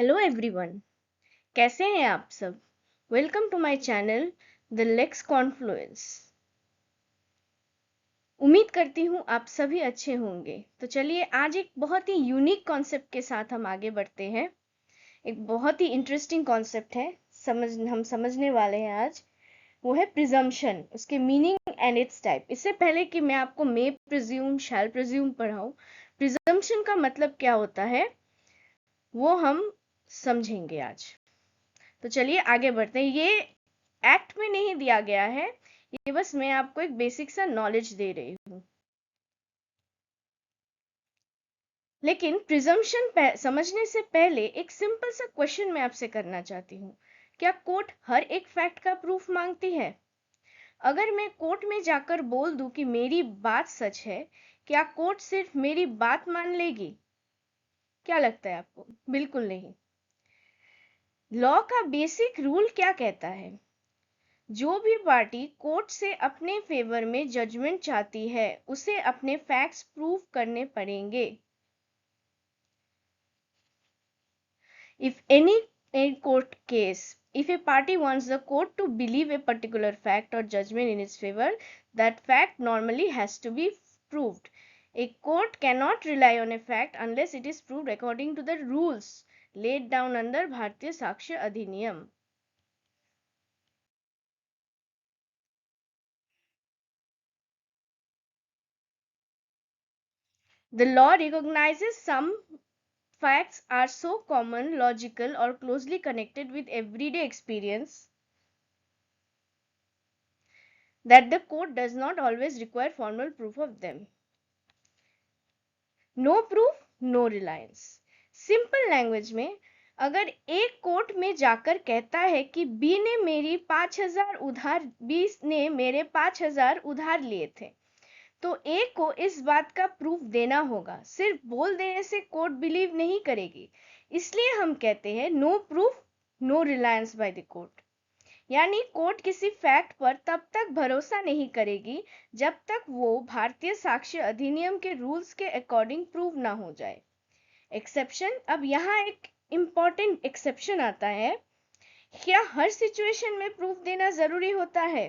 Hello everyone, कैसे हैं आप सब। Welcome to my channel the Lex Confluence. उम्मीद करती हूँ आप सभी अच्छे होंगे। तो चलिए आज एक बहुत ही यूनिक कॉन्सेप्ट के साथ हम आगे बढ़ते हैं। एक बहुत ही इंटरेस्टिंग कॉन्सेप्ट है, हम समझने वाले हैं आज। वो है प्रिजम्पशन, उसके मीनिंग एंड इट्स टाइप। इससे पहले कि मैं आपको मे प्रिज्यूम शैल प्रिज्यूम पढ़ाऊं, प्रिजम्पशन का मतलब क्या होता है वो हम समझेंगे आज। तो चलिए आगे बढ़ते हैं। ये एक्ट में नहीं दिया गया है, ये बस मैं आपको एक बेसिक सा नॉलेज दे रही हूँ। लेकिन प्रिजम्पशन समझने से पहले एक सिंपल सा क्वेश्चन मैं आपसे करना चाहती हूँ। क्या कोर्ट हर एक फैक्ट का प्रूफ मांगती है? अगर मैं कोर्ट में जाकर बोल दूं कि मेरी बात सच है, क्या कोर्ट सिर्फ मेरी बात मान लेगी? क्या लगता है आपको? बिल्कुल नहीं। लॉ का बेसिक रूल क्या कहता है? जो भी पार्टी कोर्ट से अपने फेवर में जजमेंट चाहती है उसे अपने फैक्ट्स प्रूव करने पड़ेंगे। In court case, if a party wants the court to believe a particular fact or judgment in its favor, that fact normally has to be proved. A court cannot rely on a fact unless it is proved according to the rules laid down under भारतीय साक्ष्य अधिनियम। The law recognizes some facts are so common, logical, or closely connected with everyday experience that the court does not always require formal proof of them. No proof, no reliance. Simple language में, अगर एक court में जाकर कहता है कि B ने मेरे 5,000 उधार लिए थे, तो ए को इस बात का प्रूफ देना होगा। सिर्फ बोल देने से कोर्ट बिलीव नहीं करेगी। इसलिए हम कहते हैं no proof no reliance by the court. यानी कोर्ट किसी फैक्ट पर तब तक भरोसा नहीं करेगी जब तक वो भारतीय साक्ष्य अधिनियम के रूल्स के अकॉर्डिंग प्रूव ना हो जाए। एक्सेप्शन, अब यहाँ एक इंपॉर्टेंट एक्सेप्शन आता है। क्या हर सिचुएशन में प्रूफ देना जरूरी होता है?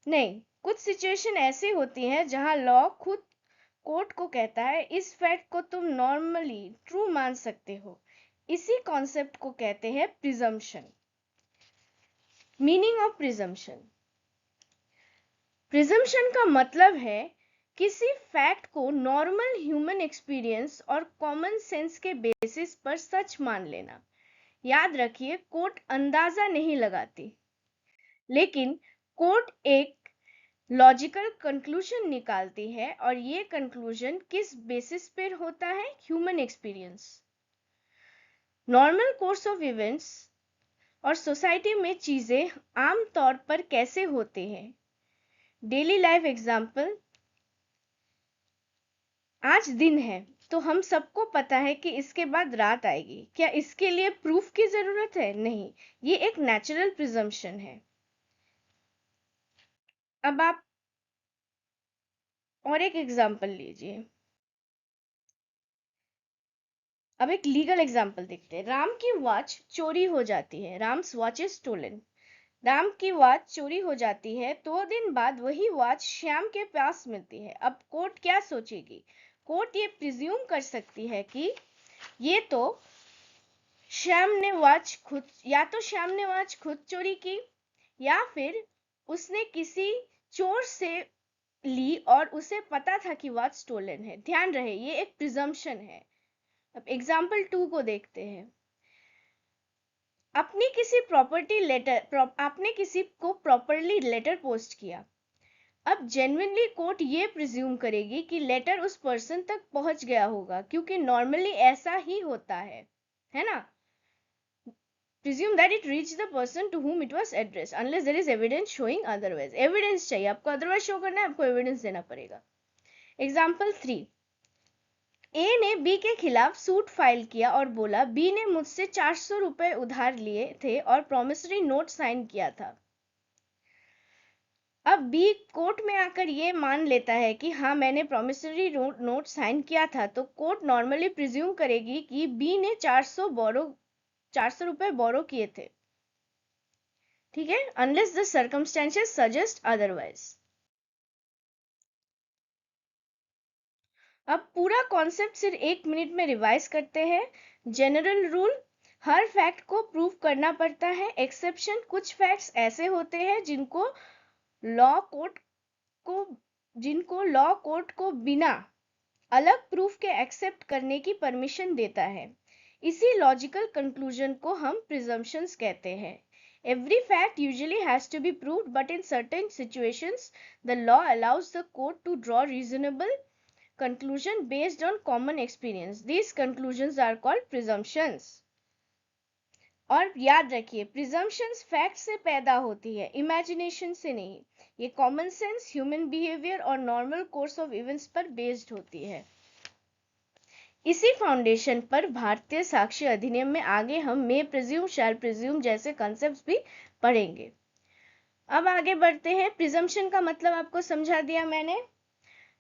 नहीं, कुछ सिचुएशन ऐसी होती हैं जहां लॉ खुद कोर्ट को कहता है इस फैक्ट को तुम नॉर्मली ट्रू मान सकते हो। इसी कॉन्सेप्ट को कहते हैं presumption. Meaning of presumption. Presumption का मतलब है किसी फैक्ट को नॉर्मल ह्यूमन एक्सपीरियंस और कॉमन सेंस के बेसिस पर सच मान लेना। याद रखिए, कोर्ट अंदाजा नहीं लगाती, लेकिन कोर्ट एक लॉजिकल कंक्लूजन निकालती है, और ये कंक्लूजन किस बेसिस पर होता है? Human experience. Normal course of events और सोसाइटी में चीजें आम तौर पर कैसे होते हैं? Daily life example. आज दिन है तो हम सबको पता है कि इसके बाद रात आएगी। क्या इसके लिए प्रूफ की जरूरत है? नहीं, ये एक नेचुरल प्रिजम्पशन है। अब आप और एक एग्जाम्पल लीजिए। अब एक लीगल एग्जाम्पल देखते हैं। राम की वॉच चोरी हो जाती है। Ram's watch is stolen. Ram की वॉच चोरी हो जाती है, 2 दिन बाद वही वॉच श्याम के पास मिलती है। अब कोर्ट क्या सोचेगी? कोर्ट ये प्रिज्यूम कर सकती है कि ये तो श्याम ने वॉच खुद चोरी की, या फिर उसने किसी चोर से ली और उसे पता था कि वॉच स्टोलन है। ध्यान रहे, ये एक प्रिजम्पशन है। अब एग्जाम्पल 2 को देखते हैं। आपने किसी को प्रॉपरली लेटर पोस्ट किया। अब जेन्युइनली कोर्ट ये प्रिज्यूम करेगी कि लेटर उस पर्सन तक पहुंच गया होगा, क्योंकि नॉर्मली ऐसा ही होता है ना? Presume that it reached the person to whom it was addressed unless there is evidence showing otherwise. Evidence चाहिए आपको, otherwise show करना है, आपको evidence देना पड़ेगा। Example 3, A ने B के खिलाफ सूट फाइल किया और बोला B ने मुझसे 400 रुपए उधार लिए थे और प्रॉमिसरी नोट साइन किया था। अब B कोर्ट में आकर ये मान लेता है कि हाँ, मैंने प्रॉमिसरी नोट साइन किया था, तो कोर्ट नॉर्मली प्रिज्यूम करेगी कि B ने 400 बोरो 400 रुपए बोरो किए थे, ठीक है, unless the circumstances suggest otherwise. अब पूरा कॉन्सेप्ट सिर्फ 1 मिनट में रिवाइज करते हैं। जनरल रूल, हर फैक्ट को प्रूव करना पड़ता है। एक्सेप्शन, कुछ फैक्ट्स ऐसे होते हैं जिनको लॉ कोर्ट को बिना अलग प्रूफ के एक्सेप्ट करने की परमिशन देता है। इसी लॉजिकल कंक्लूजन को हम प्रिजम्पशंस कहते हैं। Every fact usually has to be proved, but in certain situations, the law allows the court to draw reasonable conclusion based on common experience. These conclusions are called presumptions. और याद रखिए, presumptions fact से पैदा होती है, imagination से नहीं। ये कॉमन सेंस, ह्यूमन बिहेवियर और नॉर्मल कोर्स ऑफ इवेंट्स पर बेस्ड होती है। इसी फाउंडेशन पर भारतीय साक्ष्य अधिनियम में आगे हम मे प्रिज्यूम, शैल प्रिज्यूम जैसे कॉन्सेप्ट्स भी पढ़ेंगे। अब आगे बढ़ते हैं। प्रिजम्पशन का मतलब आपको समझा दिया मैंने।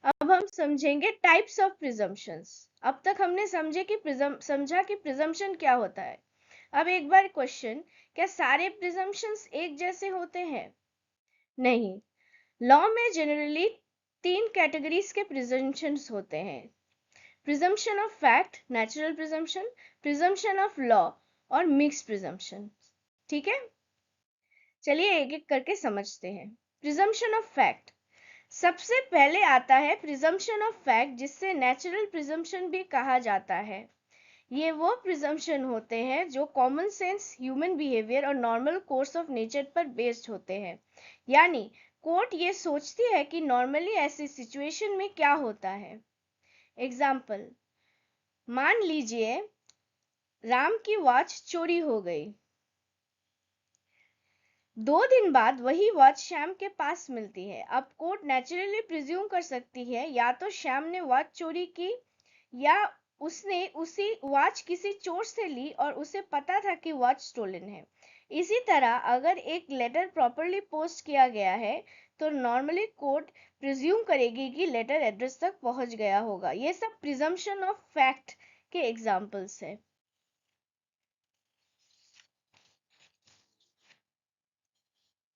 अब हम समझेंगे टाइप्स ऑफ प्रिजम्पशंस। अब तक हमने समझा कि प्रिजम्पशन क्या होता है। अब एक बार क्वेश्चन, क्या सारे प्रिजम्पशंस एक जैसे होते हैं? नहीं। लॉ में जनरली 3 कैटेगरीज के प्रिजम्पशंस होते हैं। Presumption of fact, natural presumption, presumption of law और मिक्स्ड प्रिजम्पशन। ठीक है, चलिए एक एक करके समझते हैं। प्रिजम्पशन ऑफ फैक्ट, सबसे पहले आता है प्रिजम्पशन ऑफ फैक्ट, जिससे नेचुरल प्रिजम्पशन भी कहा जाता है। ये वो प्रिजम्पशन होते हैं जो कॉमन सेंस, ह्यूमन बिहेवियर और नॉर्मल कोर्स ऑफ नेचर पर बेस्ड होते हैं। यानी कोर्ट ये सोचती है कि नॉर्मली ऐसी सिचुएशन में क्या होता है। एग्जाम्पल, मान लीजिए राम की वॉच चोरी हो गई। 2 दिन बाद वही वॉच श्याम के पास मिलती है। अब कोर्ट नेचुरली प्रिज्यूम कर सकती है या तो श्याम ने वॉच चोरी की या उसने उसी वॉच किसी चोर से ली और उसे पता था कि वॉच स्टोलन है। इसी तरह अगर एक लेटर प्रॉपरली पोस्ट किया गया है तो नॉर्मली कोर्ट प्रिज्यूम करेगी कि लेटर एड्रेस तक पहुंच गया होगा। ये सब प्रिजम्पशन ऑफ फैक्ट के एग्जाम्पल्स है।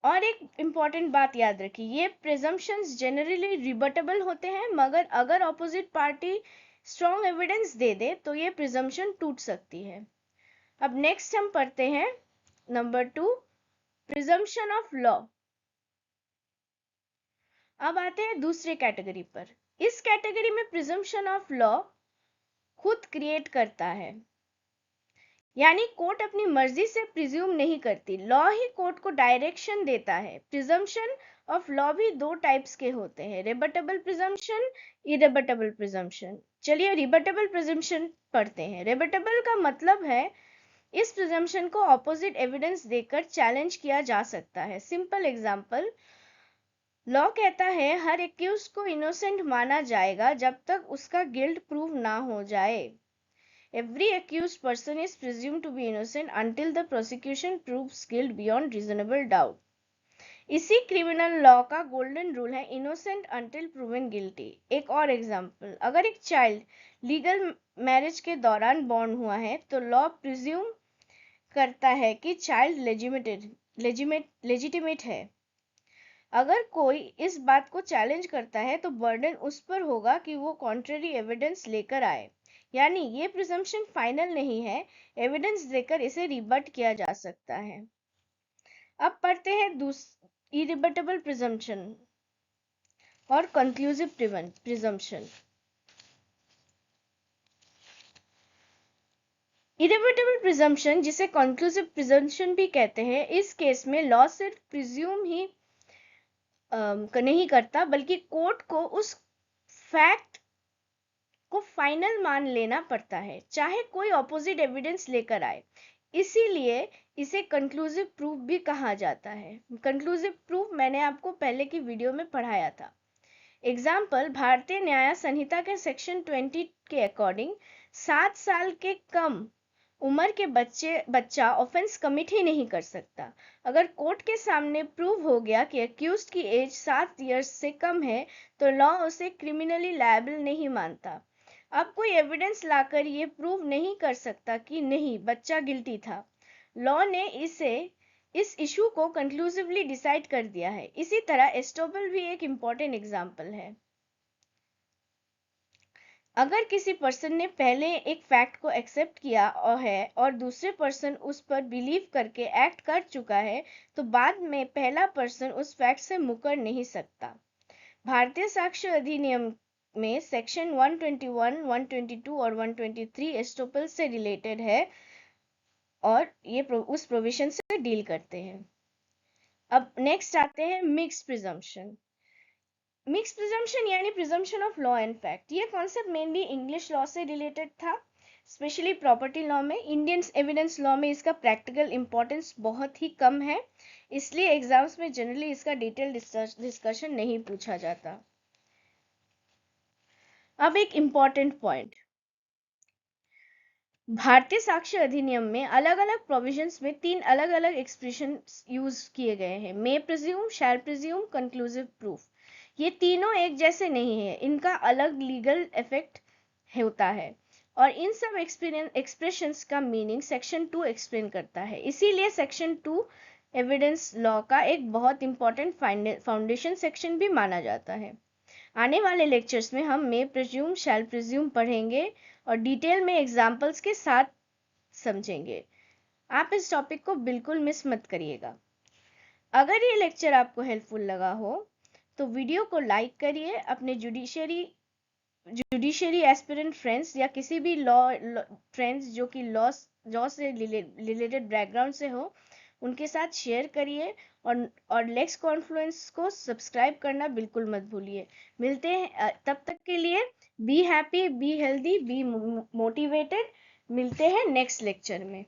और एक इंपॉर्टेंट बात याद रखिए, ये प्रिजम्पशंस जनरली रिबटेबल होते हैं, मगर अगर ऑपोजिट पार्टी स्ट्रॉन्ग एविडेंस दे दे तो ये प्रिजम्पशन टूट सकती है। अब नेक्स्ट हम पढ़ते हैं नंबर 2, प्रिजम्पशन ऑफ लॉ। अब आते हैं दूसरे कैटेगरी पर। इस कैटेगरी में प्रिजम्पशन ऑफ लॉ खुद क्रिएट करता है, यानी कोर्ट अपनी मर्जी से प्रिज्यूम नहीं करती, लॉ ही कोर्ट को डायरेक्शन देता है। प्रिजम्पशन ऑफ लॉ भी 2 टाइप्स के होते हैं, रिबटेबल प्रिजम्पशन, इरेबटेबल प्रिजम्पशन। चलिए रिबटेबल प्रिजम्पशन पढ़ते हैं। रिबटेबल का मतलब है इस प्रिजम्पशन को ऑपोजिट एविडेंस देकर चैलेंज किया जा सकता है। सिंपल एग्जांपल, लॉ कहता है हर एक्यूज को इनोसेंट माना जाएगा जब तक उसका गिल्ट प्रूव ना हो जाए। Every accused person is presumed to be innocent until the prosecution proves guilt beyond reasonable doubt. इसी क्रिमिनल लॉ का गोल्डन रूल है, innocent until proven guilty। एक और एग्जांपल, अगर एक चाइल्ड लीगल मैरिज के दौरान बॉर्न हुआ है तो लॉ प्रिज्यूम करता है कि चाइल्ड लेजिटिमेट है। अगर कोई इस बात को चैलेंज करता है तो बर्डन उस पर होगा कि वो कॉन्ट्ररी एविडेंस लेकर आए। यानी ये प्रिजम्पशन फाइनल नहीं है, एविडेंस देकर इसे रिबट किया जा सकता है। अब पढ़ते हैं इरिबटेबल प्रिजम्पशन और कंक्लूसिव प्रिजम्पशन। इरिबटेबल प्रिजम्पशन, जिसे कंक्लूसिव प्रिजम्पशन भी कहते हैं, इस केस में लॉ सिर्फ प्रिज्यूम ही नहीं करता बल्कि कोर्ट को उस फैक्ट को फाइनल मान लेना पड़ता है, चाहे कोई ऑपोजिट एविडेंस लेकर आए। इसीलिए इसे कंक्लूसिव प्रूफ भी कहा जाता है। कंक्लूसिव प्रूफ मैंने आपको पहले की वीडियो में पढ़ाया था। एग्जाम्पल, भारतीय न्याय संहिता के सेक्शन 20 के अकॉर्डिंग 7 साल के कम उम्र के बच्चा ऑफेंस कमिट ही नहीं कर सकता। अगर कोर्ट के सामने प्रूव हो गया कि अक्यूज्ड की एज 7 इयर्स से कम है तो लॉ उसे क्रिमिनली लायबल नहीं मानता। अब कोई एविडेंस लाकर ये प्रूव नहीं कर सकता कि नहीं बच्चा गिल्टी था। लॉ ने इस इशू को कंक्लूसिवली डिसाइड कर दिया है। इसी तरह एस्टोपल भी एक इम्पॉर्टेंट एग्जाम्पल है। अगर किसी पर्सन ने पहले एक फैक्ट को एक्सेप्ट किया और दूसरे पर्सन उस पर बिलीव करके एक्ट कर चुका है, तो बाद में पहला पर्सन उस फैक्ट से मुकर नहीं सकता। भारतीय साक्ष्य अधिनियम में सेक्शन 121, 122 और 123 एस्टोपल से रिलेटेड है और ये उस प्रोविजन से डील करते हैं। अब नेक्स्ट आते हैं मिक्स्ड प्रिजम्पशन। मिक्स प्रिजम्पशन यानी presumption of law and fact. ये कॉन्सेप्ट मेनली इंग्लिश लॉ से रिलेटेड था, स्पेशली प्रॉपर्टी लॉ में। इंडियन एविडेंस लॉ में इसका प्रैक्टिकल इंपॉर्टेंस बहुत ही कम है, इसलिए एग्जाम्स में जनरली इसका डिटेल डिस्कशन नहीं पूछा जाता। अब एक इंपॉर्टेंट पॉइंट, भारतीय साक्ष्य अधिनियम में अलग अलग प्रोविजंस में 3 अलग अलग एक्सप्रेशन यूज किए गए हैं: मे presume, shall presume, conclusive proof. ये तीनों एक जैसे नहीं है, इनका अलग लीगल इफेक्ट होता है और इन सब एक्सप्रेशंस का मीनिंग सेक्शन 2 एक्सप्लेन करता है। इसीलिए सेक्शन 2 एविडेंस लॉ का एक बहुत इंपॉर्टेंट फाउंडेशन सेक्शन भी माना जाता है। आने वाले लेक्चर्स में हम मे प्रिज्यूम, शैल प्रिज्यूम पढ़ेंगे और डिटेल में एग्जाम्पल्स के साथ समझेंगे। आप इस टॉपिक को बिल्कुल मिस मत करिएगा। अगर ये लेक्चर आपको हेल्पफुल लगा हो तो वीडियो को लाइक करिए, अपने जुडिशरी एस्पिरेंट फ्रेंड्स या किसी भी लॉ फ्रेंड्स जो कि लॉ से रिलेटेड बैकग्राउंड से हो उनके साथ शेयर करिए और लेक्स कॉन्फ्लुएंस को सब्सक्राइब करना बिल्कुल मत भूलिए। मिलते हैं तब तक के लिए be happy, be healthy, be motivated. मिलते हैं नेक्स्ट लेक्चर में।